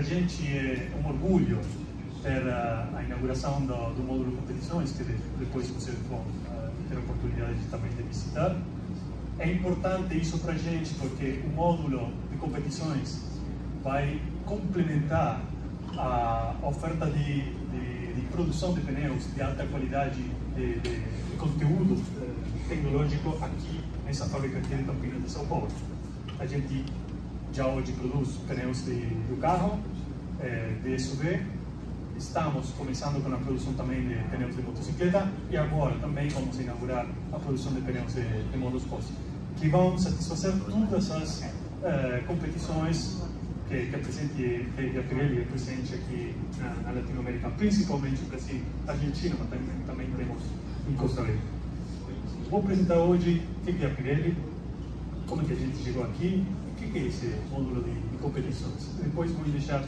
a gente é um orgulho ter a inauguração do módulo de competições, que depois vocês vão ter a oportunidade também de visitar. É importante isso para a gente, porque o módulo de competições vai complementar a oferta de produção de pneus de alta qualidade, de conteúdo tecnológico aqui nessa fábrica aqui de Campinas de São Paulo. A gente já hoje produz pneus do carro, de SUV. Estamos começando com a produção também de pneus de motocicleta e agora também vamos inaugurar a produção de pneus de motorsport, que vão satisfazer todas as competições que a Pirelli é presente aqui na Latinoamérica, principalmente Brasil, Argentina, mas também temos em Costa Rica. Vou apresentar hoje o que é a Pirelli, como que a gente chegou aqui, o que é esse módulo de competições. Depois vou deixar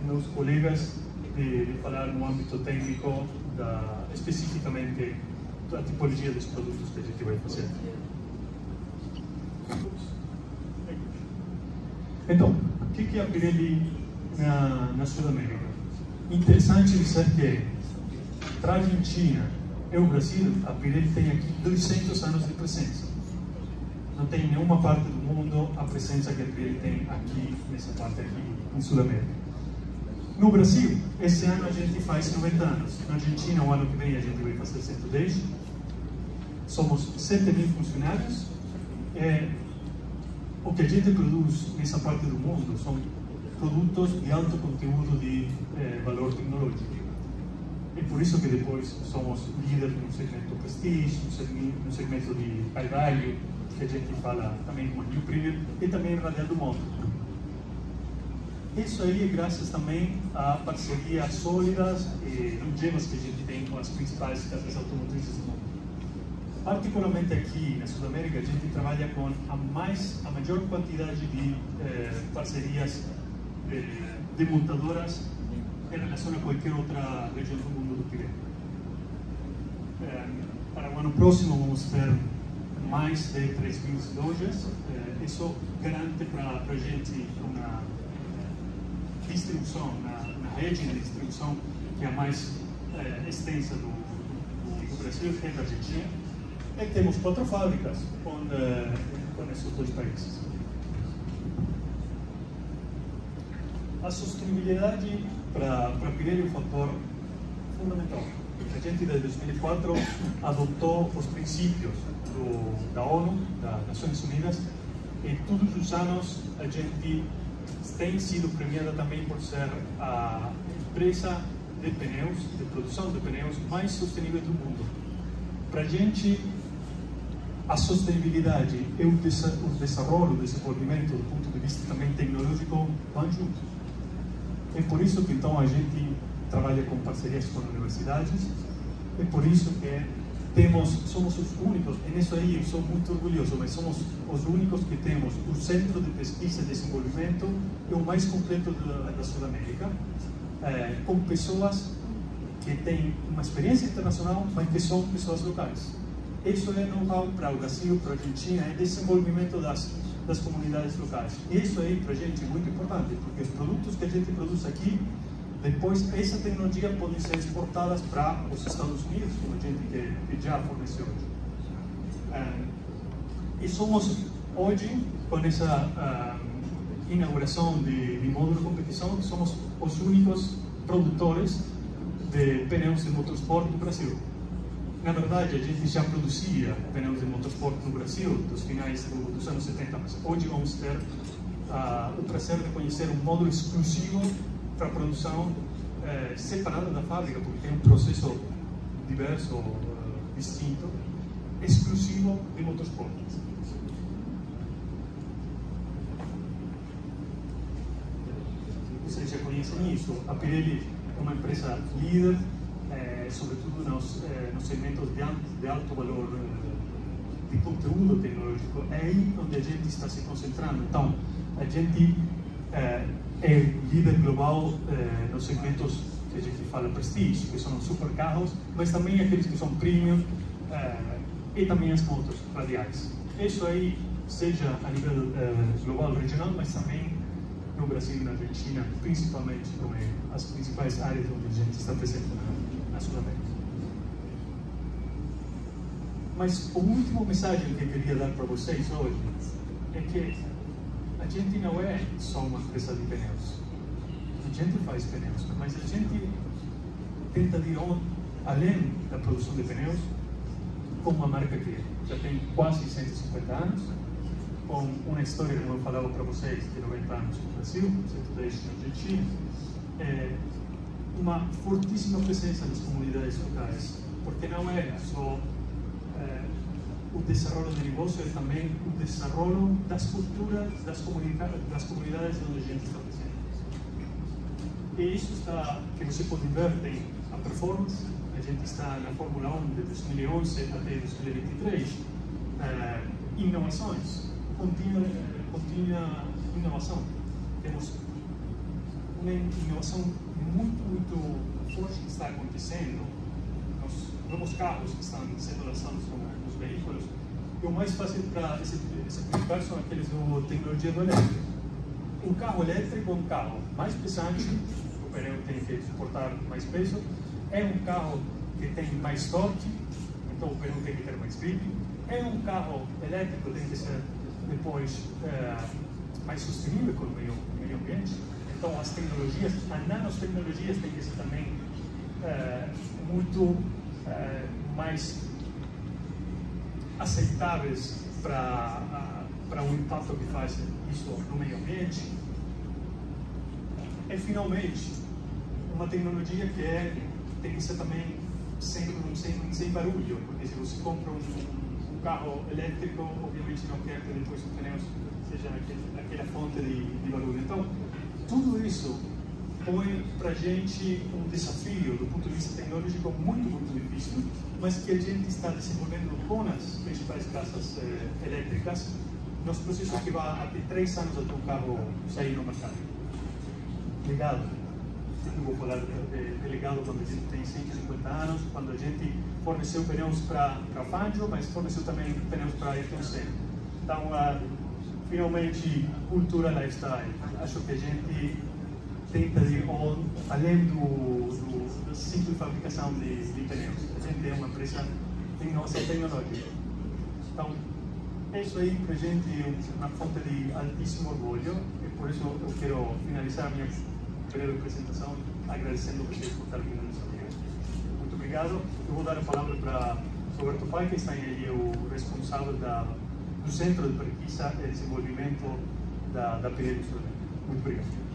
meus colegas de falar no âmbito técnico, especificamente da tipologia dos produtos que a gente vai fazer. Então, o que é a Pirelli na Sudamérica? Interessante dizer que, para a Argentina e o Brasil, a Pirelli tem aqui 200 anos de presença. Não tem em nenhuma parte do mundo a presença que a Pirelli tem aqui, nessa parte aqui, em Sudamérica. No Brasil, esse ano a gente faz 90 anos. Na Argentina, o ano que vem, a gente vai fazer 110. Somos 7.000 funcionários. O que a gente produz nessa parte do mundo são produtos de alto conteúdo de valor tecnológico. E por isso que depois somos líderes no segmento prestige, no segmento de high value, que a gente fala também como new premium, e também radial do mundo. Isso aí é graças também a parcerias sólidas e longevas que a gente tem com as principais casas automotrizes do mundo. Particularmente aqui na Sudamérica, a gente trabalha com a maior quantidade de parcerias de montadoras em relação a qualquer outra região do mundo do Pirelli. Para o ano próximo vamos ter mais de 3.000 lojas. Isso garante para a gente uma distribuição, na rede de distribuição que é a mais extensa do Brasil e da Argentina. E temos 4 fábricas com esses 2 países. A sustentabilidade para a Pirelli é um fator fundamental. A gente, desde 2004, adotou os princípios da ONU, das Nações Unidas, e todos os anos a gente tem sido premiada também por ser a empresa de pneus, de produção de pneus mais sustentável do mundo. Para a gente, a sustentabilidade e o desenvolvimento do ponto de vista também tecnológico vão juntos. É por isso que então a gente trabalha com parcerias com universidades, é por isso que somos os únicos, e nisso aí eu sou muito orgulhoso, mas somos os únicos que temos o Centro de Pesquisa e Desenvolvimento, é o mais completo da Sudamérica, com pessoas que têm uma experiência internacional, mas que são pessoas locais. Isso é know-how para o Brasil, para a Argentina, é desenvolvimento das comunidades locais. E isso aí para a gente é muito importante, porque os produtos que a gente produz aqui, depois essa tecnologia pode ser exportada para os Estados Unidos, como a gente que já fornece hoje. E somos hoje, com essa inauguração de módulo de competição, somos os únicos produtores de pneus de motorsport do Brasil. Na verdade, a gente já produzia pneus de motorsport no Brasil dos finais dos anos 70, mas hoje vamos ter o prazer de conhecer um módulo exclusivo para produção separada da fábrica, porque tem um processo diverso, distinto, exclusivo de motorsport. Vocês já conhecem isso. A Pirelli é uma empresa líder, sobretudo nos segmentos de alto valor de conteúdo tecnológico. É aí onde a gente está se concentrando. Então, a gente é líder global nos segmentos que a gente fala prestige, que são os supercarros, mas também aqueles que são premium e também as motos radiais. Isso aí, seja a nível global, regional, mas também no Brasil e na Argentina, principalmente, como as principais áreas onde a gente está presente na Sul-América. Mas a última mensagem que eu queria dar para vocês hoje é que a gente não é só uma empresa de pneus. A gente faz pneus, mas a gente tenta ir além da produção de pneus com uma marca que já tem quase 150 anos, com uma história, como eu falava para vocês, de 90 anos no Brasil, 110 na Argentina, uma fortíssima presença nas comunidades locais, porque não é só o desenvolvimento de negócio, é também o desenvolvimento das culturas das comunidades onde a gente está presente. E isso está, que você pode ver, tem a performance, a gente está na Fórmula 1 de 2011 até 2023, inovações, contínua inovação. Temos uma inovação muito forte que está acontecendo, os novos carros que estão sendo lançados nos veículos, e o mais fácil para exemplificar são aqueles de tecnologia do elétrico. Um carro elétrico é um carro mais pesante, o pneu tem que suportar mais peso, é um carro que tem mais torque, então o pneu tem que ter mais grip, é um carro elétrico, tem que ser depois mais sustentável com o meio ambiente. Então as tecnologias, as nanotecnologias têm que ser também muito mais aceitáveis para o impacto que faz isso no meio ambiente. E finalmente, uma tecnologia que tem que ser também sem barulho, porque se você compra um carro elétrico, obviamente não quer que depois os pneus seja aquela fonte de barulho. Então, tudo isso põe para a gente um desafio do ponto de vista tecnológico muito difícil, mas que a gente está desenvolvendo com as principais casas elétricas nos processos que vai até 3 anos até o carro sair no mercado. Ligado. Eu vou falar de ligado quando a gente tem 150 anos, quando a gente forneceu pneus para Fangio, mas forneceu também pneus para Ayrton Senna. Então, finalmente, cultura lifestyle. Acho que a gente tenta ir além da simples fabricação de pneus. A gente é uma empresa de inovação tecnológica. Então, isso aí para a gente é uma fonte de altíssimo orgulho, e por isso eu quero finalizar a minha breve apresentação agradecendo vocês por estar vindo nessa reunião. Muito obrigado. Eu vou dar a palavra para Roberto Pai, que está aí o responsável do Centro de Pesquisa e Desenvolvimento da Pirelli. Muito obrigado.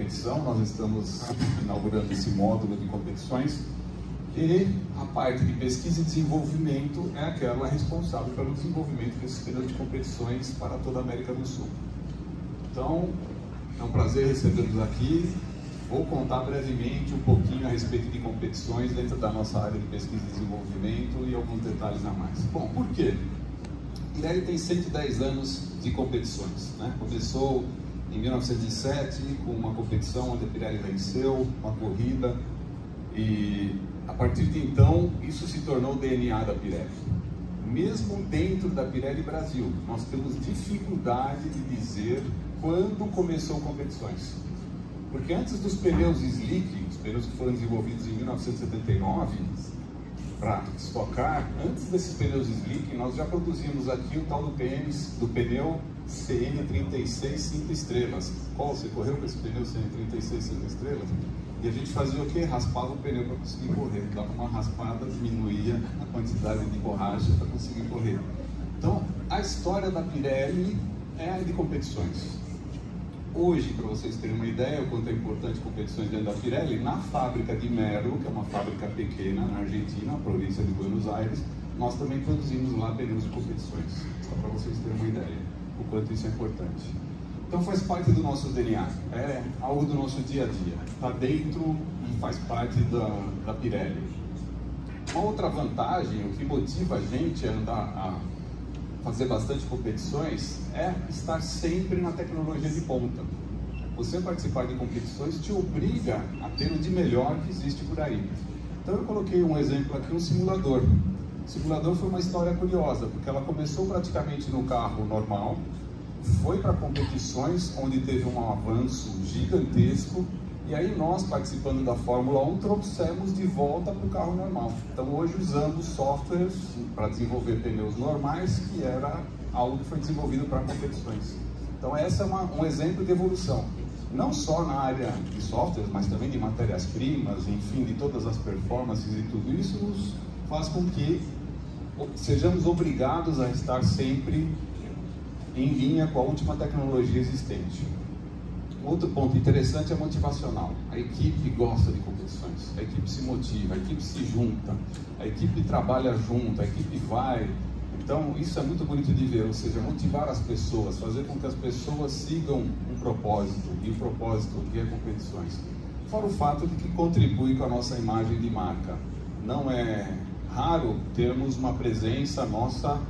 competição, nós estamos inaugurando esse módulo de competições, e a parte de pesquisa e desenvolvimento é aquela responsável pelo desenvolvimento desses pneus de competições para toda a América do Sul. Então, é um prazer recebê-los aqui. Vou contar brevemente um pouquinho a respeito de competições dentro da nossa área de pesquisa e desenvolvimento e alguns detalhes a mais. Bom, por quê? Pirelli tem 110 anos de competições, né? Começou em 1907 com uma competição onde a Pirelli venceu uma corrida, e a partir de então isso se tornou o DNA da Pirelli. Mesmo dentro da Pirelli Brasil, nós temos dificuldade de dizer quando começou competições. Porque antes dos pneus slick, os pneus que foram desenvolvidos em 1979 para Stock Car, antes desses pneus slick, nós já produzimos aqui o tal do pneu CN36 5 estrelas. Qual você correu com esse pneu CN36 5 estrelas? E a gente fazia o quê? Raspava o pneu para conseguir correr. Dava uma raspada, diminuía a quantidade de borracha para conseguir correr. Então, a história da Pirelli é a de competições. Hoje, para vocês terem uma ideia o quanto é importante competições dentro da Pirelli, na fábrica de Merlo, que é uma fábrica pequena na Argentina, na província de Buenos Aires, nós também produzimos lá pneus de competições, só para vocês terem uma ideia o quanto isso é importante. Então faz parte do nosso DNA, é algo do nosso dia a dia, está dentro e faz parte da Pirelli. Uma outra vantagem, o que motiva a gente a andar a fazer bastante competições, é estar sempre na tecnologia de ponta. Você participar de competições te obriga a ter o de melhor que existe por aí. Então eu coloquei um exemplo aqui, um simulador. O simulador foi uma história curiosa, porque ela começou praticamente no carro normal, foi para competições onde teve um avanço gigantesco, e aí nós, participando da Fórmula 1, trouxemos de volta para o carro normal. Então hoje usamos softwares para desenvolver pneus normais, que era algo que foi desenvolvido para competições. Então esse é um exemplo de evolução, não só na área de softwares, mas também de matérias-primas, enfim, de todas as performances, e tudo isso nos faz com que sejamos obrigados a estar sempre em linha com a última tecnologia existente. Outro ponto interessante é motivacional. A equipe gosta de competições, a equipe se motiva, a equipe se junta, a equipe trabalha junto, a equipe vai. Então isso é muito bonito de ver, ou seja, motivar as pessoas, fazer com que as pessoas sigam um propósito, e o propósito que é competições. Fora o fato de que contribui com a nossa imagem de marca. Não é raro termos uma presença nossa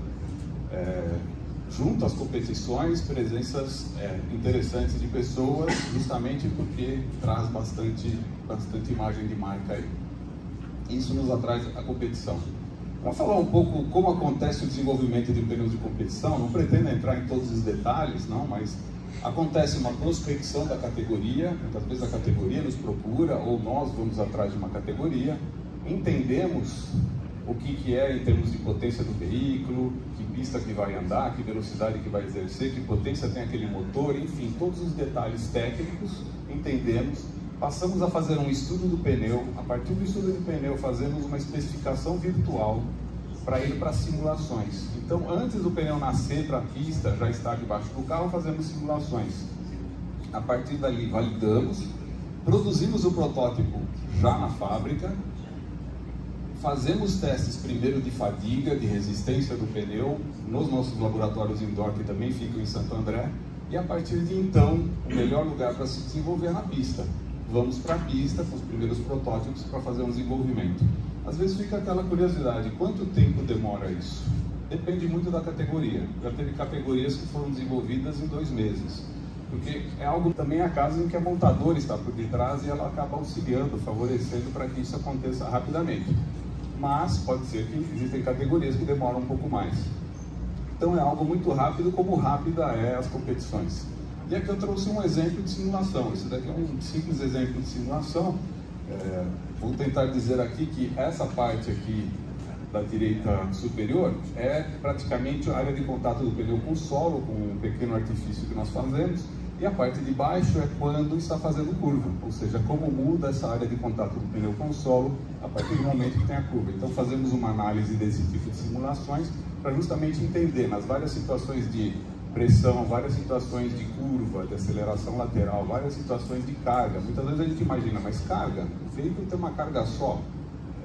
junto às competições, presenças interessantes de pessoas, justamente porque traz bastante imagem de marca aí. Isso nos atrai a competição. Para falar um pouco como acontece o desenvolvimento de pneus de competição, não pretendo entrar em todos os detalhes, não, mas acontece uma prospecção da categoria, muitas vezes a categoria nos procura, ou nós vamos atrás de uma categoria, entendemos o que é em termos de potência do veículo, que pista que vai andar, que velocidade que vai exercer, que potência tem aquele motor, enfim, todos os detalhes técnicos, entendemos, passamos a fazer um estudo do pneu, a partir do estudo do pneu fazemos uma especificação virtual para ir para simulações. Então, antes do pneu nascer para a pista, já estar debaixo do carro, fazemos simulações. A partir dali, validamos, produzimos o protótipo já na fábrica, fazemos testes primeiro de fadiga, de resistência do pneu, nos nossos laboratórios indoor, que também ficam em Santo André, e a partir de então, o melhor lugar para se desenvolver é na pista. Vamos para a pista com os primeiros protótipos para fazer um desenvolvimento. Às vezes fica aquela curiosidade, quanto tempo demora isso? Depende muito da categoria. Já teve categorias que foram desenvolvidas em 2 meses. Porque é algo também a casa em que a montadora está por detrás e ela acaba auxiliando, favorecendo para que isso aconteça rapidamente. Mas pode ser que existem categorias que demoram um pouco mais. Então é algo muito rápido, como rápida é as competições. E aqui eu trouxe um exemplo de simulação. Esse daqui é um simples exemplo de simulação. Vou tentar dizer aqui que essa parte aqui da direita superior é praticamente a área de contato do pneu com o solo, com um pequeno artifício que nós fazemos. E a parte de baixo é quando está fazendo curva, ou seja, como muda essa área de contato do pneu com o solo a partir do momento que tem a curva. Então fazemos uma análise desse tipo de simulações para justamente entender nas várias situações de pressão, várias situações de curva, de aceleração lateral, várias situações de carga. Muitas vezes a gente imagina, mas carga? O veículo tem uma carga só,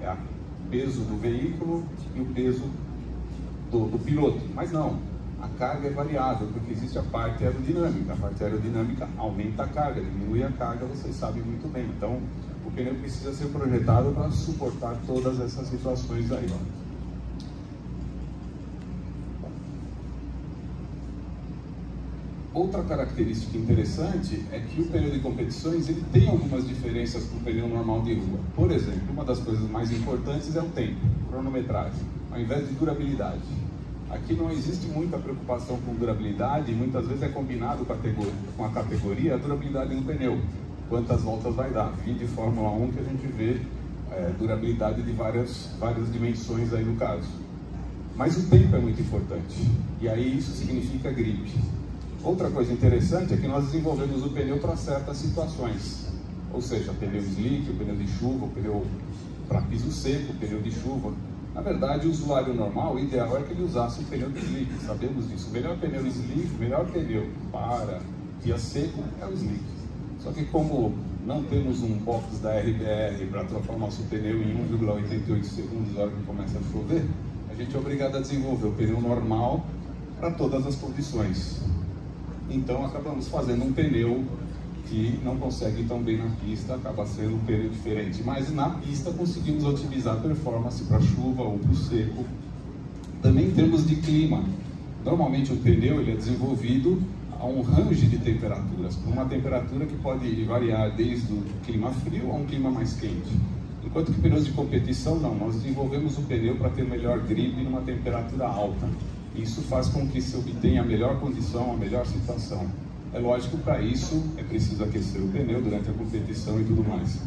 é o peso do veículo e o peso do piloto. Mas não, a carga é variável, porque existe a parte aerodinâmica. A parte aerodinâmica aumenta a carga, diminui a carga, vocês sabem muito bem. Então, o pneu precisa ser projetado para suportar todas essas situações aí. Outra característica interessante é que o pneu de competições ele tem algumas diferenças com o pneu normal de rua. Por exemplo, uma das coisas mais importantes é o tempo, cronometragem, ao invés de durabilidade. Aqui não existe muita preocupação com durabilidade, e muitas vezes é combinado com a categoria a durabilidade do pneu. Quantas voltas vai dar? Vim de Fórmula 1 que a gente vê durabilidade de várias dimensões aí no caso. Mas o tempo é muito importante, e aí isso significa grip. Outra coisa interessante é que nós desenvolvemos o pneu para certas situações, ou seja, pneu slick, o pneu de chuva, o pneu para piso seco, o pneu de chuva. Na verdade, o usuário normal, o ideal é que ele usasse um pneu de slick, sabemos disso. O melhor pneu slick, o melhor pneu para dia seco é o slick. Só que como não temos um box da RBR para transformar nosso pneu em 1,88 segundos na hora que começa a chover, a gente é obrigado a desenvolver o pneu normal para todas as condições. Então acabamos fazendo um pneu que não consegue ir tão bem na pista, acaba sendo um pneu diferente. Mas na pista conseguimos otimizar a performance para chuva ou para o seco. Também em termos de clima. Normalmente o pneu ele é desenvolvido a um range de temperaturas, por uma temperatura que pode variar desde o clima frio a um clima mais quente. Enquanto que pneus de competição não, nós desenvolvemos o pneu para ter melhor grip numa temperatura alta. Isso faz com que se obtenha a melhor condição, a melhor situação. É lógico, para isso é preciso aquecer o pneu durante a competição e tudo mais.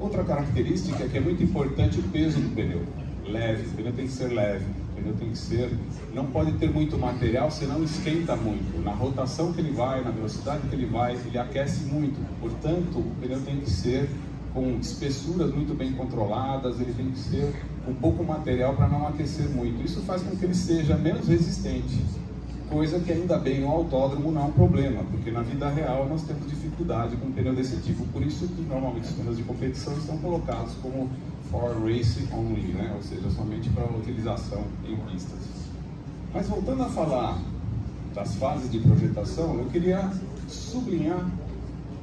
Outra característica é que é muito importante o peso do pneu. Leve, o pneu tem que ser leve, o pneu tem que ser... Não pode ter muito material, senão esquenta muito. Na rotação que ele vai, na velocidade que ele vai, ele aquece muito. Portanto, o pneu tem que ser com espessuras muito bem controladas, ele tem que ser com pouco material para não aquecer muito. Isso faz com que ele seja menos resistente, coisa que ainda bem no autódromo não é um problema, porque na vida real nós temos dificuldade com um pneu desse tipo. Por isso que normalmente os pneus de competição estão colocados como for race only, né? Ou seja, somente para utilização em pistas. Mas voltando a falar das fases de projetação, eu queria sublinhar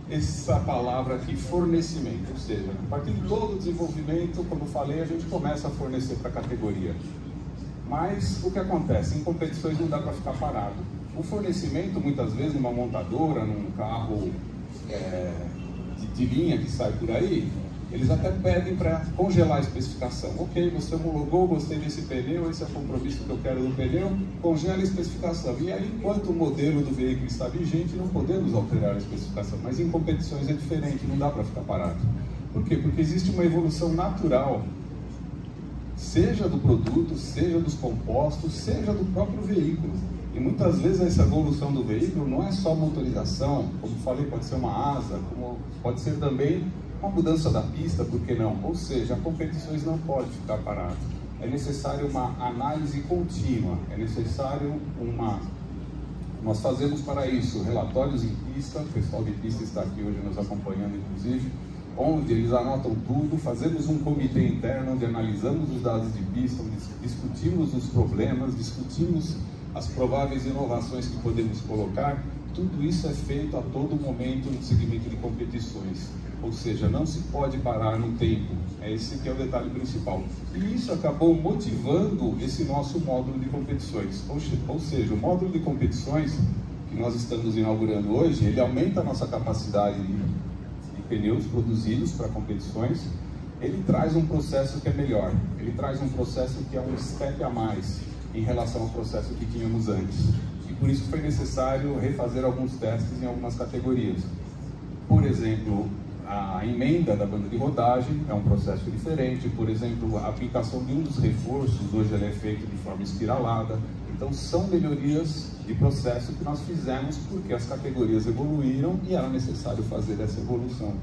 essa palavra aqui, fornecimento, ou seja, a partir de todo o desenvolvimento, como eu falei, a gente começa a fornecer para a categoria. Mas o que acontece? Em competições não dá para ficar parado. O fornecimento, muitas vezes, numa montadora, num carro de linha que sai por aí, eles até pedem para congelar a especificação. Ok, você homologou, gostei desse pneu, esse é o compromisso que eu quero do pneu, congela a especificação. E aí, enquanto o modelo do veículo está vigente, não podemos alterar a especificação. Mas em competições é diferente, não dá para ficar parado. Por quê? Porque existe uma evolução natural, seja do produto, seja dos compostos, seja do próprio veículo. E muitas vezes essa evolução do veículo não é só motorização, como falei, pode ser uma asa, como pode ser também uma mudança da pista, por que não? Ou seja, competições não pode ficar parado. É necessário uma análise contínua, é necessário Nós fazemos para isso relatórios em pista, o pessoal de pista está aqui hoje nos acompanhando, inclusive, onde eles anotam tudo, fazemos um comitê interno onde analisamos os dados de pista, onde discutimos os problemas, discutimos as prováveis inovações que podemos colocar. Tudo isso é feito a todo momento no segmento de competições, ou seja, não se pode parar no tempo, esse que é o detalhe principal. E isso acabou motivando esse nosso módulo de competições, ou seja, o módulo de competições que nós estamos inaugurando hoje, ele aumenta a nossa capacidade de pneus produzidos para competições, ele traz um processo que é melhor, ele traz um processo que é um step a mais em relação ao processo que tínhamos antes. E por isso foi necessário refazer alguns testes em algumas categorias. Por exemplo, a emenda da banda de rodagem é um processo diferente. Por exemplo, a aplicação de um dos reforços, hoje ele é feito de forma espiralada. Então são melhorias de processo que nós fizemos porque as categorias evoluíram e era necessário fazer essa evolução.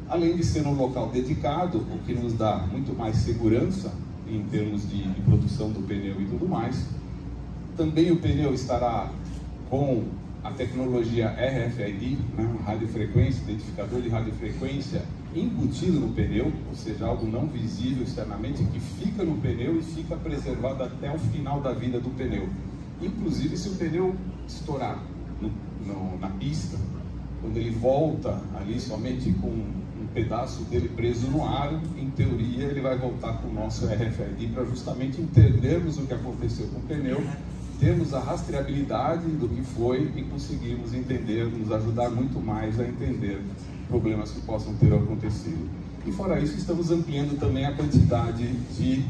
Além de ser um local dedicado, o que nos dá muito mais segurança em termos de produção do pneu e tudo mais. Também o pneu estará com a tecnologia RFID, né, radiofrequência, identificador de radiofrequência embutido no pneu, ou seja, algo não visível externamente, que fica no pneu e fica preservado até o final da vida do pneu. Inclusive, se o pneu estourar na pista, quando ele volta ali somente com um pedaço dele preso no aro, em teoria ele vai voltar com o nosso RFID para justamente entendermos o que aconteceu com o pneu, termos a rastreabilidade do que foi e conseguirmos entender, nos ajudar muito mais a entender problemas que possam ter acontecido. E fora isso, estamos ampliando também a quantidade de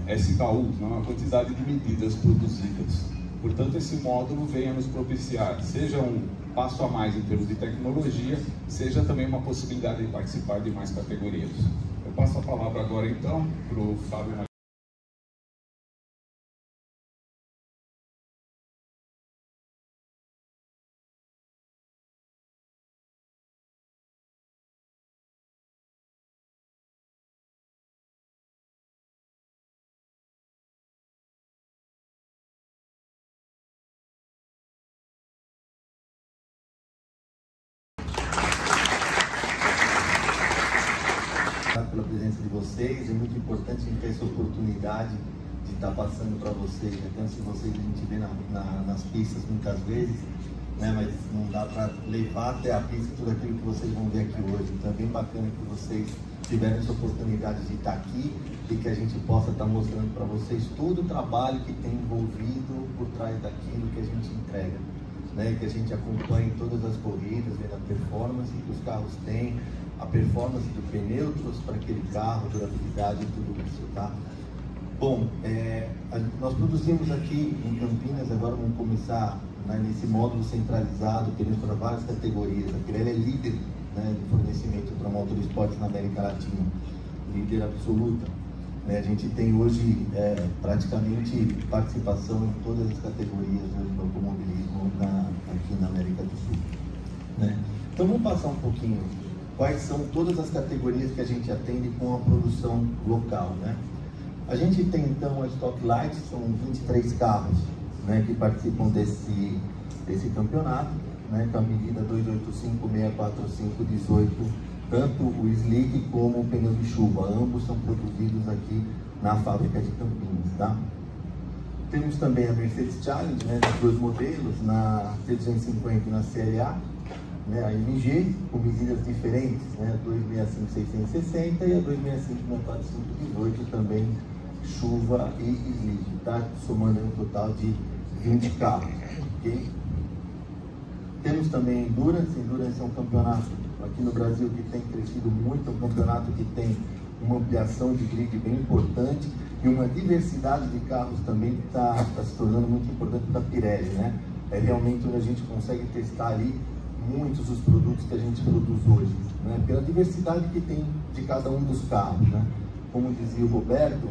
SKUs, a quantidade de medidas produzidas. Portanto, esse módulo vem a nos propiciar, seja um passo a mais em termos de tecnologia, seja também uma possibilidade de participar de mais categorias. Eu passo a palavra agora, então, para o Fábio. Pela presença de vocês, é muito importante a gente ter essa oportunidade de estar passando para vocês, né? Então, se vocês a gente vê nas pistas muitas vezes, né? Mas não dá para levar até a pista tudo aquilo que vocês vão ver aqui hoje. Então é bem bacana que vocês tiveram essa oportunidade de estar aqui e que a gente possa estar mostrando para vocês todo o trabalho que tem envolvido por trás daquilo que a gente entrega, né? Que a gente acompanha em todas as corridas, vendo a performance que os carros têm, a performance do pneu trouxe para aquele carro, durabilidade e tudo isso, tá? Bom, nós produzimos aqui em Campinas, agora vamos começar, né, nesse módulo centralizado, pneus para várias categorias. A Pirelli é líder, né, de fornecimento para motorsports na América Latina, líder absoluta. A gente tem hoje praticamente participação em todas as categorias do automobilismo aqui na América do Sul, né? Então vamos passar um pouquinho quais são todas as categorias que a gente atende com a produção local, né? A gente tem então a Stock Light, são 23 carros, né, que participam desse campeonato, né, com a medida 285, 645, 18, tanto o slick como o pneu de chuva, ambos são produzidos aqui na fábrica de Campinas, tá? Temos também a Mercedes Challenge, né, dos dois modelos, na T250 e na CLA, né, a MG, com medidas diferentes, né, a 265-660 e a 265-645-18, também chuva e slick, tá? Somando um total de 20 carros, ok? Temos também Endurance. Endurance é um campeonato aqui no Brasil que tem crescido muito, é um campeonato que tem uma ampliação de grid bem importante e uma diversidade de carros também que está se tornando muito importante para a Pirelli, né? É realmente onde a gente consegue testar ali muitos dos produtos que a gente produz hoje, né? Pela diversidade que tem de cada um dos carros, né? Como dizia o Roberto,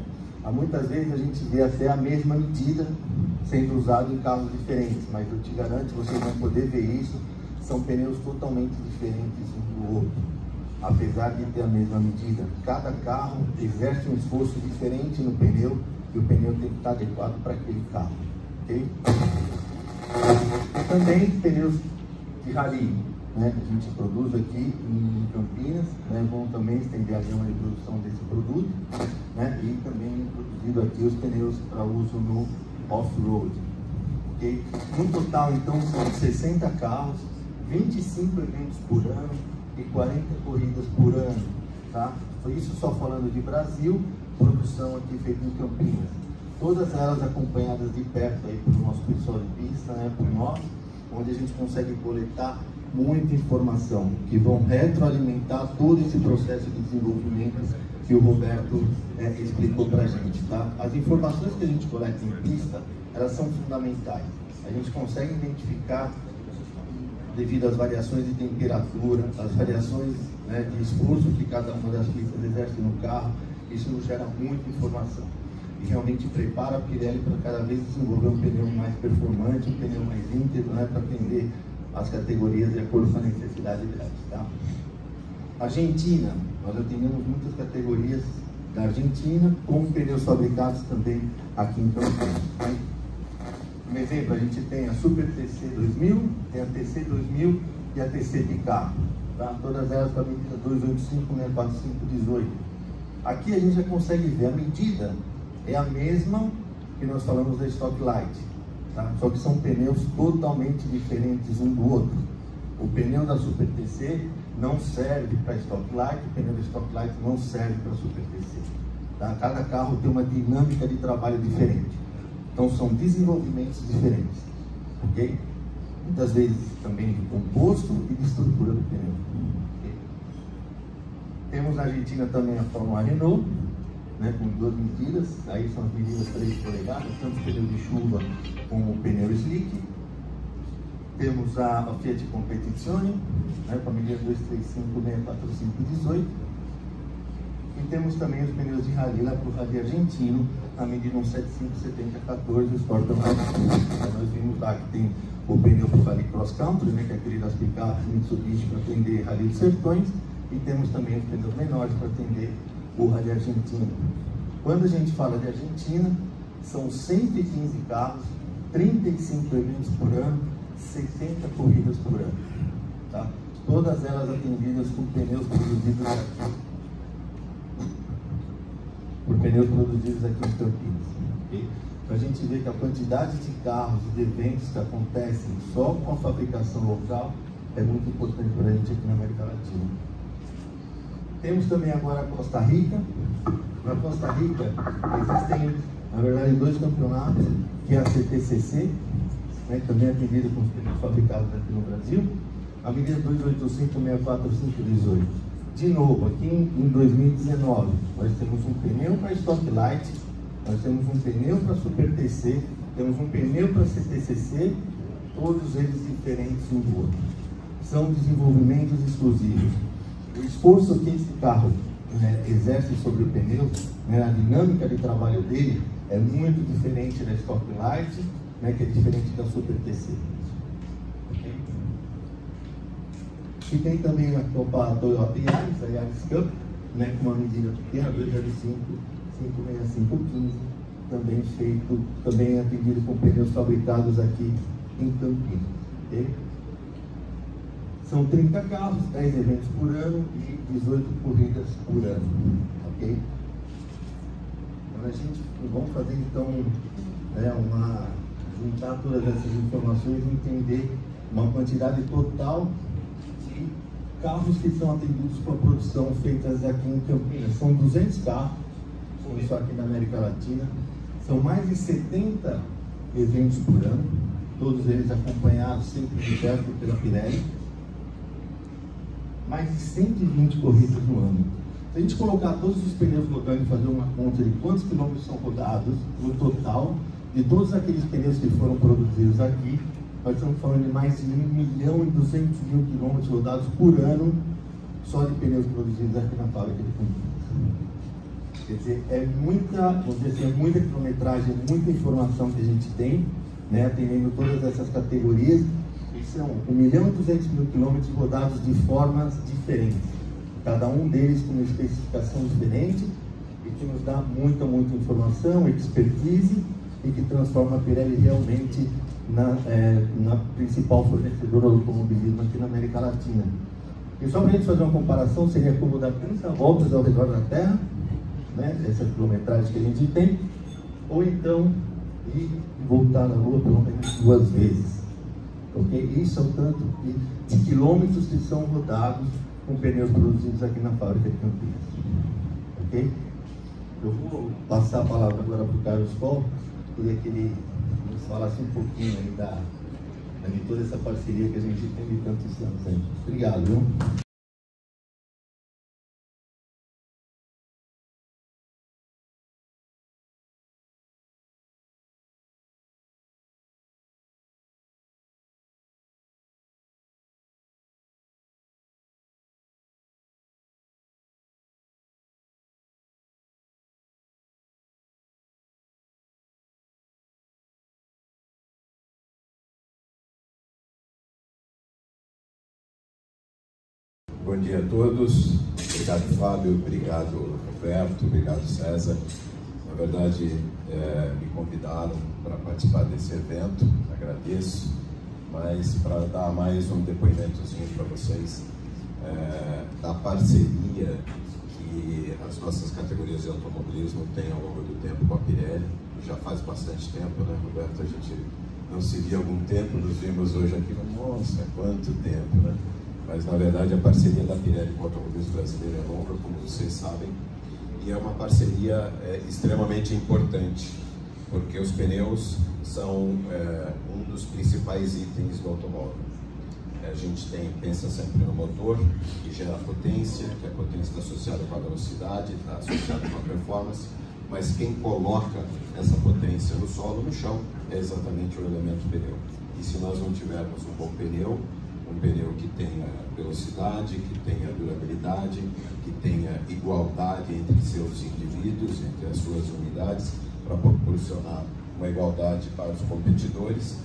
muitas vezes a gente vê até a mesma medida sendo usada em carros diferentes, mas eu te garanto, vocês vão poder ver isso, são pneus totalmente diferentes um do outro, apesar de ter a mesma medida. Cada carro exerce um esforço diferente no pneu e o pneu tem que estar adequado para aquele carro, ok? E também pneus de rally, né? A gente produz aqui em Campinas, né? Vamos também estender a gama de produção desse produto, né? E também produzido aqui os pneus para uso no off-road, ok? No total, então, são 60 carros, 25 eventos por ano e 40 corridas por ano, tá? Isso só falando de Brasil, produção aqui feita em Campinas. Todas elas acompanhadas de perto aí pelo nosso pessoal de pista, né? Por nós, onde a gente consegue coletar muita informação que vão retroalimentar todo esse processo de desenvolvimento que o Roberto explicou para a gente, tá? As informações que a gente coleta em pista, elas são fundamentais. A gente consegue identificar, devido às variações de temperatura, as variações, né, de esforço que cada uma das pistas exerce no carro, isso nos gera muita informação. E realmente prepara a Pirelli para cada vez desenvolver um pneu mais performante, um pneu mais íntegro, né, para atender as categorias de acordo com a necessidade delas, tá? Argentina, nós atendemos muitas categorias da Argentina, com pneus fabricados também aqui em Campinas, tá? Um exemplo, a gente tem a Super TC 2000, tem a TC 2000 e a TC Picapo, tá? Todas elas com a medida 285/645/18. Aqui a gente já consegue ver a medida é a mesma que nós falamos da Stock Light, tá? Só que são pneus totalmente diferentes um do outro. O pneu da Super TC não serve para Stock Light, o pneu da Stock Light não serve para Super TC. Tá? Cada carro tem uma dinâmica de trabalho diferente. Então são desenvolvimentos diferentes, ok? Muitas vezes também de composto e de estrutura do pneu. Okay? Temos na Argentina também a Fórmula Renault, né, com 2 medidas, aí são as medidas 3 polegadas, tanto o pneu de chuva como o pneu slick. Temos a Fiat Competizione, né, com a medida 235/645/18. E temos também os pneus de rally lá para o rally argentino, a medida 175/70/14, os Torton. Nós vimos lá que tem o pneu para o rally cross country, né, que é aquele das picapes Mitsubishi para atender rally dos sertões, e temos também os pneus menores para atender o rally argentino. Quando a gente fala de Argentina, são 115 carros, 35 eventos por ano, 70 corridas por ano, tá? Todas elas atendidas com pneus produzidos aqui, por pneus produzidos aqui em Campinas, okay? Para a gente ver que a quantidade de carros e de eventos que acontecem só com a fabricação local é muito importante para a gente aqui na América Latina. Temos também agora a Costa Rica. Na Costa Rica existem, na verdade, 2 campeonatos, que é a CTCC, né, que também é atendida com os pneus fabricados aqui no Brasil, a medida 285/645/18. De novo, aqui em 2019, nós temos um pneu para Stock Light, nós temos um pneu para Super TC, temos um pneu para CTCC, todos eles diferentes um do outro. São desenvolvimentos exclusivos. O esforço que esse carro, né, exerce sobre o pneu, né, a dinâmica de trabalho dele é muito diferente da Stock Light, né, que é diferente da Super TC. Okay? E tem também a Toyota Yaris, a Yaris Cup, né, com uma medida pequena, 205/565/15, também feito, também atendido com pneus fabricados aqui em Campinas. Okay? São 30 carros, 10 eventos por ano e 18 corridas por ano, ok? Então, vamos fazer então, juntar todas essas informações e entender uma quantidade total de carros que são atendidos com a produção feitas aqui em Campinas. São 200 carros, só aqui na América Latina, são mais de 70 eventos por ano, todos eles acompanhados sempre de perto pela Pirelli. Mais de 120 corridas no ano. Se a gente colocar todos os pneus rodando e fazer uma conta de quantos quilômetros são rodados no total, de todos aqueles pneus que foram produzidos aqui, nós estamos falando de mais de 1.200.000 quilômetros rodados por ano, só de pneus produzidos aqui na fábrica de Campinas. Quer dizer, é muita quilometragem, muita informação que a gente tem, né, atendendo todas essas categorias. São 1.200.000 quilômetros rodados de formas diferentes, cada um deles com uma especificação diferente e que nos dá muita informação, expertise e que transforma a Pirelli realmente na principal fornecedora do automobilismo aqui na América Latina. E só para a gente fazer uma comparação, seria como dar 30 voltas ao redor da Terra, né, essa quilometragem que a gente tem, ou então ir voltar na Lua pelo menos 2 vezes. Okay? Isso é o tanto de quilômetros que são rodados com pneus produzidos aqui na fábrica de Campinas. Ok? Eu vou passar a palavra agora para o Carlos Coll, queria que ele nos falasse um pouquinho aí de toda essa parceria que a gente tem de tantos anos aí. Obrigado, viu? Bom dia a todos. Obrigado, Fábio. Obrigado, Roberto. Obrigado, César. verdade, me convidaram para participar desse evento, agradeço, mas para dar mais um depoimentozinho para vocês da parceria que as nossas categorias de automobilismo têm ao longo do tempo com a Pirelli. Já faz bastante tempo, né, Roberto? A gente não se via há algum tempo, nos vimos hoje aqui, nossa, quanto tempo, né? Mas, na verdade, a parceria da Pirelli com o automobilismo brasileiro é longa, como vocês sabem, e é uma parceria extremamente importante, porque os pneus são um dos principais itens do automóvel. A gente pensa sempre no motor, que gera potência, que a potência está associada com a velocidade, está associada com a performance, mas quem coloca essa potência no solo, no chão, é exatamente o elemento pneu. E se nós não tivermos um bom pneu, um pneu que tenha velocidade, que tenha durabilidade, que tenha igualdade entre seus indivíduos, entre as suas unidades, para proporcionar uma igualdade para os competidores,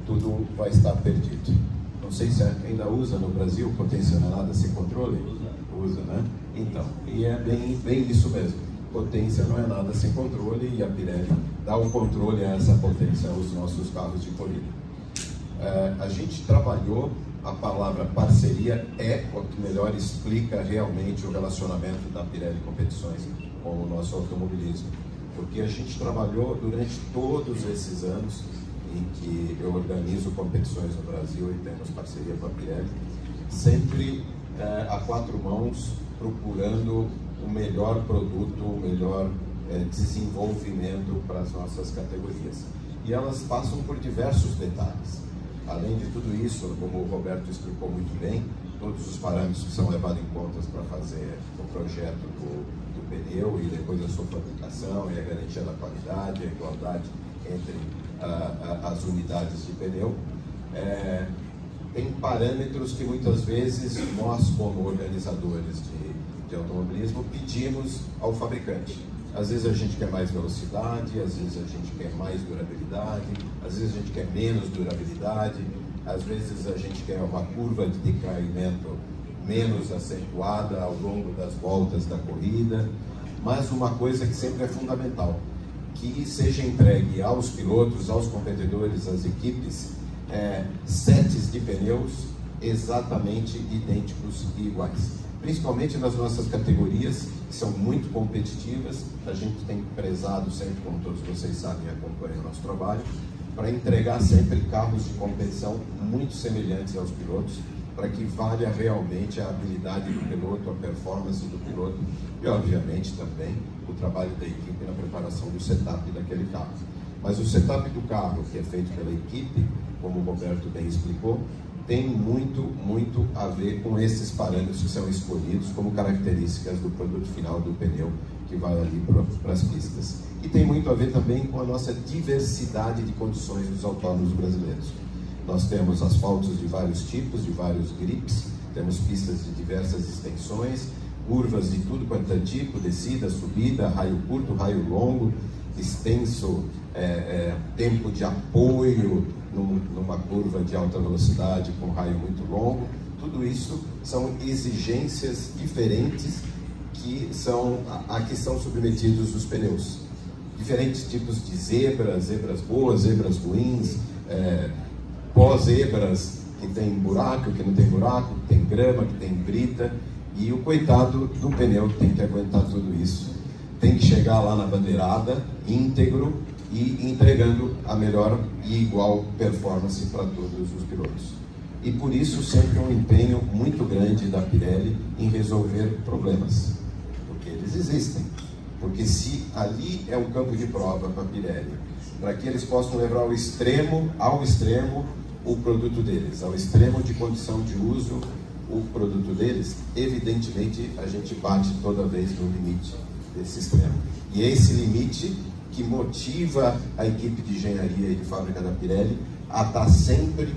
tudo vai estar perdido. Não sei se ainda usa no Brasil potência não é nada sem controle? Usa, né? Então, e é bem isso mesmo. Potência não é nada sem controle, e a Pirelli dá o controle a essa potência aos nossos carros de corrida. A gente trabalhou, a palavra parceria é o que melhor explica realmente o relacionamento da Pirelli Competições com o nosso automobilismo, porque a gente trabalhou durante todos esses anos em que eu organizo competições no Brasil e temos parceria com a Pirelli, sempre a quatro mãos, procurando o melhor produto, o melhor desenvolvimento para as nossas categorias. E elas passam por diversos detalhes. Além de tudo isso, como o Roberto explicou muito bem, todos os parâmetros que são levados em conta para fazer o projeto do pneu e depois a sua fabricação e a garantia da qualidade, a igualdade entre as unidades de pneu. Tem parâmetros que muitas vezes nós, como organizadores de automobilismo, pedimos ao fabricante. Às vezes a gente quer mais velocidade, às vezes a gente quer mais durabilidade, às vezes a gente quer menos durabilidade, às vezes a gente quer uma curva de decaimento menos acentuada ao longo das voltas da corrida, mas uma coisa que sempre é fundamental, que seja entregue aos pilotos, aos competidores, às equipes, sets de pneus exatamente idênticos e iguais. Principalmente nas nossas categorias, que são muito competitivas, a gente tem prezado sempre, como todos vocês sabem e acompanham o nosso trabalho, para entregar sempre carros de competição muito semelhantes aos pilotos, para que valha realmente a habilidade do piloto, a performance do piloto e, obviamente, também o trabalho da equipe na preparação do setup daquele carro. Mas o setup do carro, que é feito pela equipe, como o Roberto bem explicou, tem muito a ver com esses parâmetros que são escolhidos como características do produto final do pneu que vai ali para as pistas. E tem muito a ver também com a nossa diversidade de condições dos autódromos brasileiros. Nós temos asfaltos de vários tipos, de vários grips, temos pistas de diversas extensões, curvas de tudo quanto é tipo, descida, subida, raio curto, raio longo, extenso, tempo de apoio numa curva de alta velocidade com raio muito longo. Tudo isso são exigências diferentes que são submetidos os pneus. Diferentes tipos de zebras boas, zebras ruins, pós-zebras que tem buraco, que não tem buraco, que tem grama, que tem brita, e o coitado do pneu tem que aguentar tudo isso. Tem que chegar lá na bandeirada, íntegro, e entregando a melhor e igual performance para todos os pilotos. E por isso sempre um empenho muito grande da Pirelli em resolver problemas, porque eles existem. Porque se ali é um campo de prova para a Pirelli, para que eles possam levar ao extremo o produto deles, ao extremo de condição de uso o produto deles, evidentemente a gente bate toda vez no limite desse extremo. E é esse limite que motiva a equipe de engenharia e de fábrica da Pirelli a estar sempre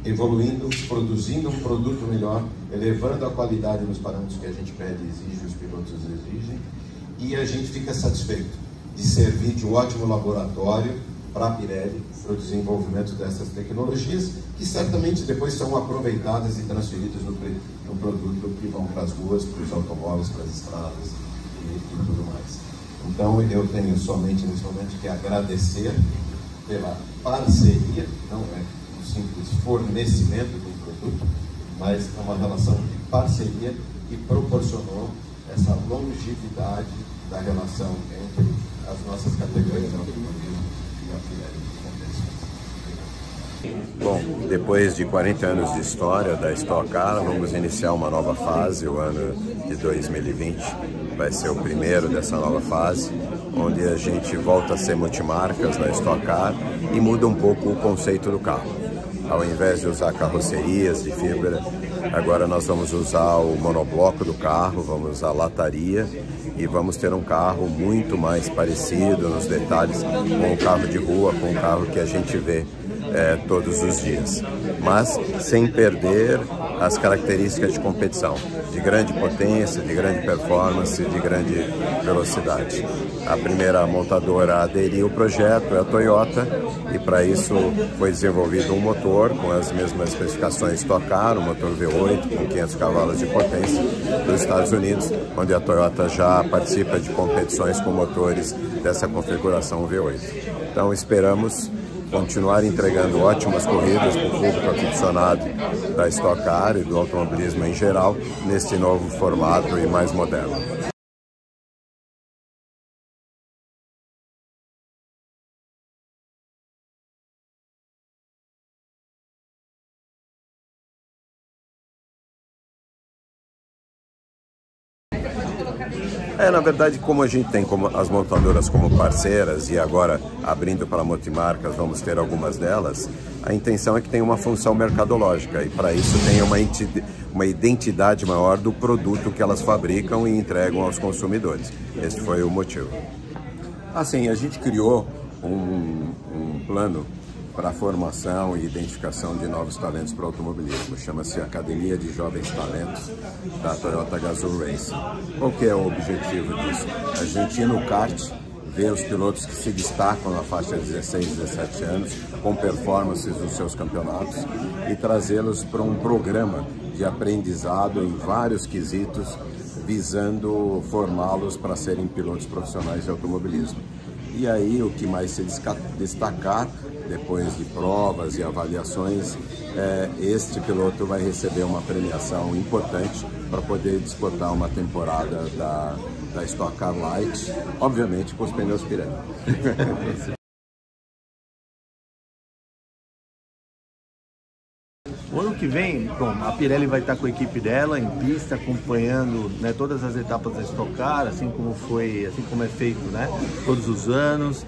evoluindo, produzindo um produto melhor, elevando a qualidade nos parâmetros que a gente pede e exige, os pilotos exigem, e a gente fica satisfeito de servir de um ótimo laboratório para a Pirelli, para o desenvolvimento dessas tecnologias, que certamente depois são aproveitadas e transferidas no produto que vão para as ruas, para os automóveis, para as estradas e tudo mais. Então eu tenho somente nesse momento que agradecer pela parceria, não é um simples fornecimento de um produto, mas é uma relação de parceria que proporcionou essa longevidade da relação entre as nossas categorias de automobilismo e a Pirelli. Bom, depois de 40 anos de história da Stock Car, vamos iniciar uma nova fase. O ano de 2020 vai ser o primeiro dessa nova fase, onde a gente volta a ser multimarcas na Stock Car e muda um pouco o conceito do carro. Ao invés de usar carrocerias de fibra, agora nós vamos usar o monobloco do carro, vamos usar lataria e vamos ter um carro muito mais parecido nos detalhes com o carro de rua, com o carro que a gente vê todos os dias, mas sem perder as características de competição, de grande potência, de grande performance, de grande velocidade. A primeira montadora a aderir ao projeto é a Toyota, e para isso foi desenvolvido um motor com as mesmas especificações Stock Car, um motor V8 com 500 cavalos de potência dos Estados Unidos, onde a Toyota já participa de competições com motores dessa configuração V8. Então esperamos continuar entregando ótimas corridas para o público aficionado da Stock Car e do automobilismo em geral, neste novo formato e mais moderno. Na verdade, como a gente tem as montadoras como parceiras e agora abrindo para multimarcas vamos ter algumas delas, a intenção é que tenha uma função mercadológica e para isso tenha uma identidade maior do produto que elas fabricam e entregam aos consumidores. Esse foi o motivo. Assim, a gente criou um plano para a formação e identificação de novos talentos para o automobilismo. Chama-se Academia de Jovens Talentos da Toyota Gazoo Racing. Qual que é o objetivo disso? A gente ir no kart, ver os pilotos que se destacam na faixa de 16, 17 anos, com performances nos seus campeonatos, e trazê-los para um programa de aprendizado em vários quesitos, visando formá-los para serem pilotos profissionais de automobilismo. E aí, o que mais se destacar, depois de provas e avaliações, este piloto vai receber uma premiação importante para poder disputar uma temporada da Stock Car Light, obviamente com os pneus Pirelli. O ano que vem, bom, a Pirelli vai estar com a equipe dela em pista, acompanhando, né, todas as etapas da Stock Car, assim como é feito, né, todos os anos.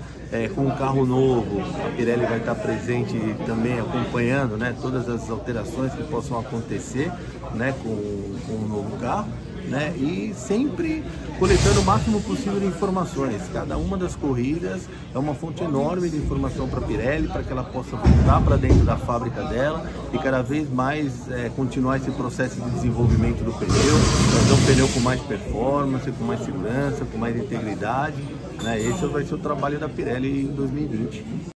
Com um carro novo, a Pirelli vai estar presente também acompanhando, né, todas as alterações que possam acontecer, né, com o novo carro, né, e sempre coletando o máximo possível de informações. Cada uma das corridas é uma fonte enorme de informação para a Pirelli, para que ela possa voltar para dentro da fábrica dela e cada vez mais continuar esse processo de desenvolvimento do pneu, fazer um pneu com mais performance, com mais segurança, com mais integridade, né? Esse vai ser o trabalho da Pirelli em 2020.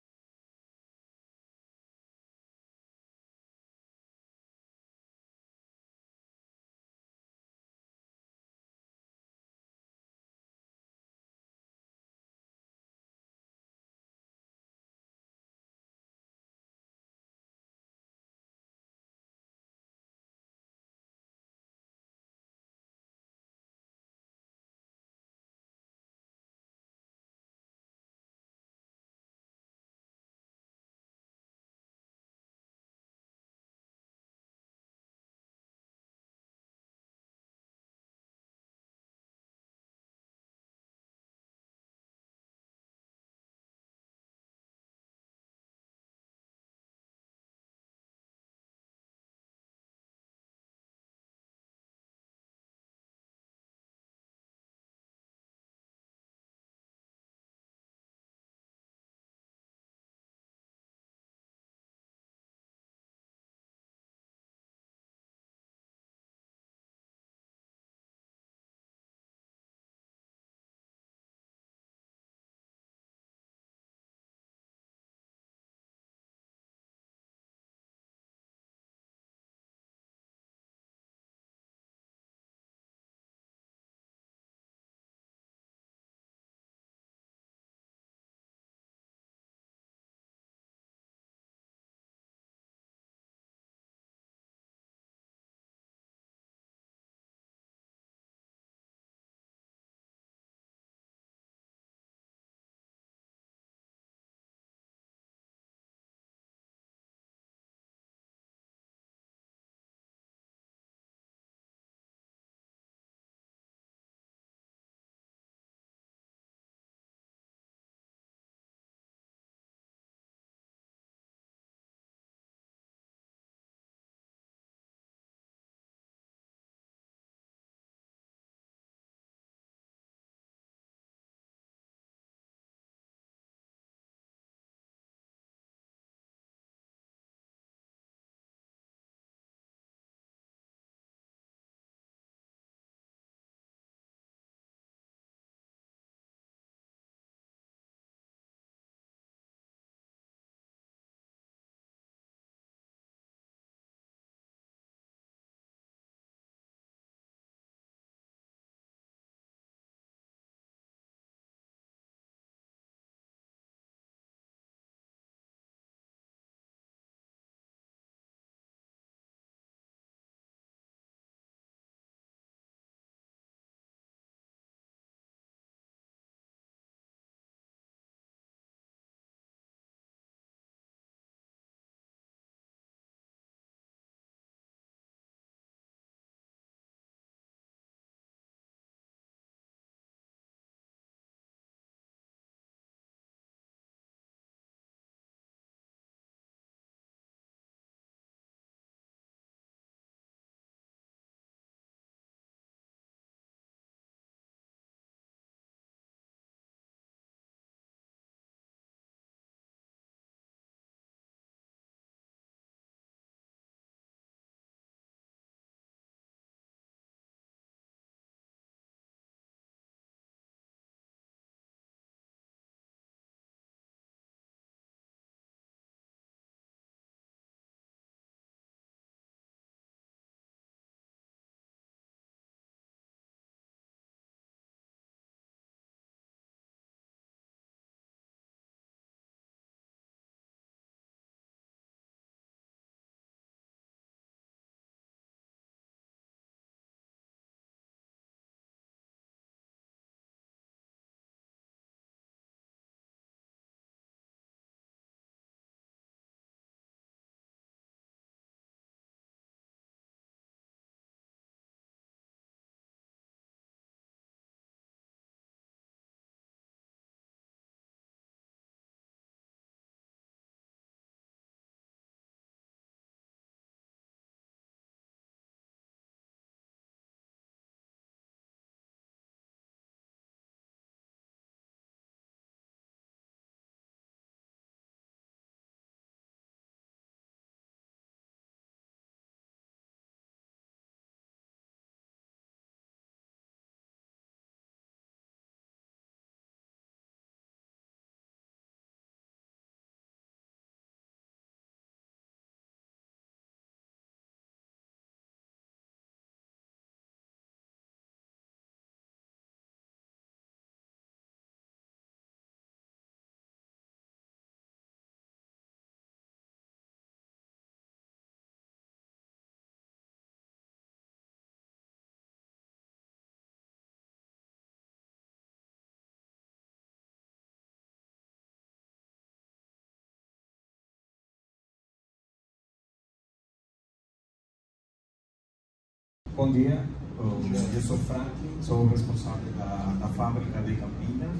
Bom dia, eu sou Franklin, sou responsável da fábrica de Campinas,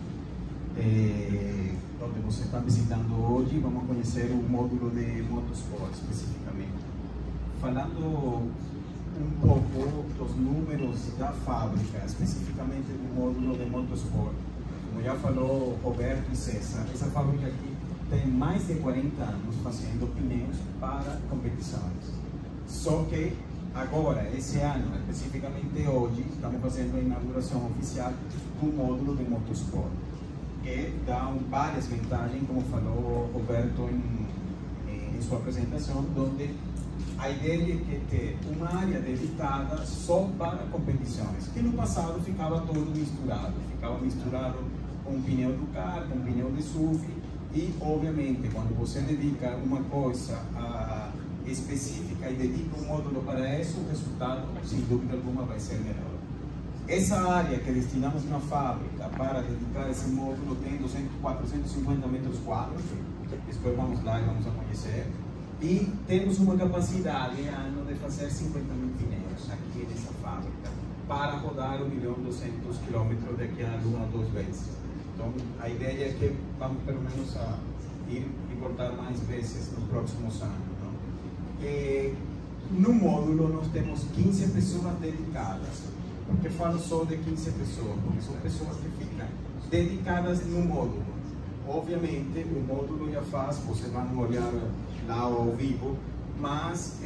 onde você está visitando hoje. Vamos conhecer o módulo de motorsport especificamente. Falando um pouco dos números da fábrica, especificamente do módulo de motorsport. Como já falou Roberto e César, essa fábrica aqui tem mais de 40 anos fazendo pneus para competições. Só que agora, esse ano, especificamente hoje, estamos fazendo a inauguração oficial do módulo de motorsport, que dá várias vantagens, como falou Roberto em sua apresentação, onde a ideia é que ter uma área dedicada só para competições, que no passado ficava todo misturado com o pneu do carro, com o pneu de SUV, e obviamente quando você dedica uma coisa específica e dedica um módulo para isso, o resultado, sem dúvida alguma, vai ser melhor. Essa área que destinamos na fábrica para dedicar esse módulo tem 450 metros quadrados, depois vamos lá e vamos a conhecer, e temos uma capacidade ano de fazer 50 mil pneus aqui nessa fábrica, para rodar 1.200.000 km daqui a 1 ou 2 vezes. Então, a ideia é que vamos pelo menos a ir e voltar mais vezes nos próximos anos. No módulo nós temos 15 pessoas dedicadas. Por que falo só de 15 pessoas? Porque são pessoas que ficam dedicadas no módulo. Obviamente o módulo já faz, vocês vão olhar lá ao vivo, mas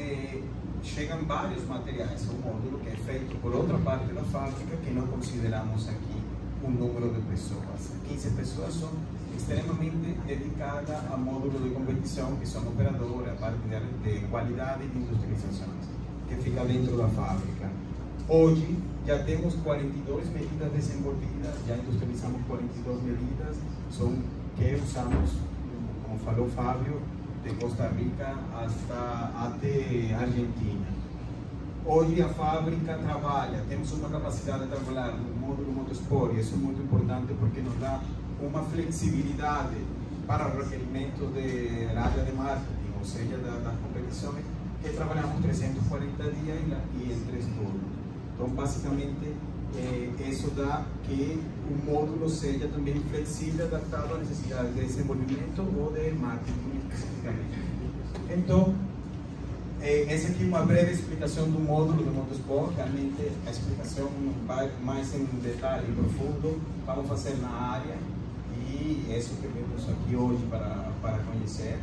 chegam vários materiais ao módulo que é feito por outra parte da fábrica que não consideramos aqui um número de pessoas. 15 pessoas são extremamente dedicadas a módulo de competição, que são operadoras, a parte de qualidade e de industrialização, que fica dentro da fábrica. Hoje já temos 42 medidas desenvolvidas, já industrializamos 42 medidas, são que usamos, como falou Fábio, de Costa Rica até Argentina. Hoje a fábrica trabalha, temos uma capacidade de trabalhar no módulo motorsport, e isso é muito importante porque nos dá uma flexibilidade para o requerimento da área de marketing, ou seja, das competições, que trabalhamos 340 dias e em 3 turnos. Então, basicamente, isso dá que o módulo seja também flexível, adaptado às necessidades de desenvolvimento ou de marketing especificamente. Então, essa aqui é uma breve explicação do módulo do motorsport. Realmente a explicação vai mais em detalhe e profundo, vamos fazer na área, e é isso que vemos aqui hoje para conhecer.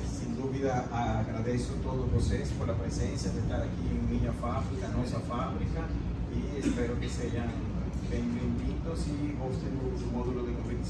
Sem dúvida, agradeço a todos vocês pela presença de estar aqui em minha fábrica, nossa fábrica, e espero que sejam bem-vindos e gostem do módulo de competição.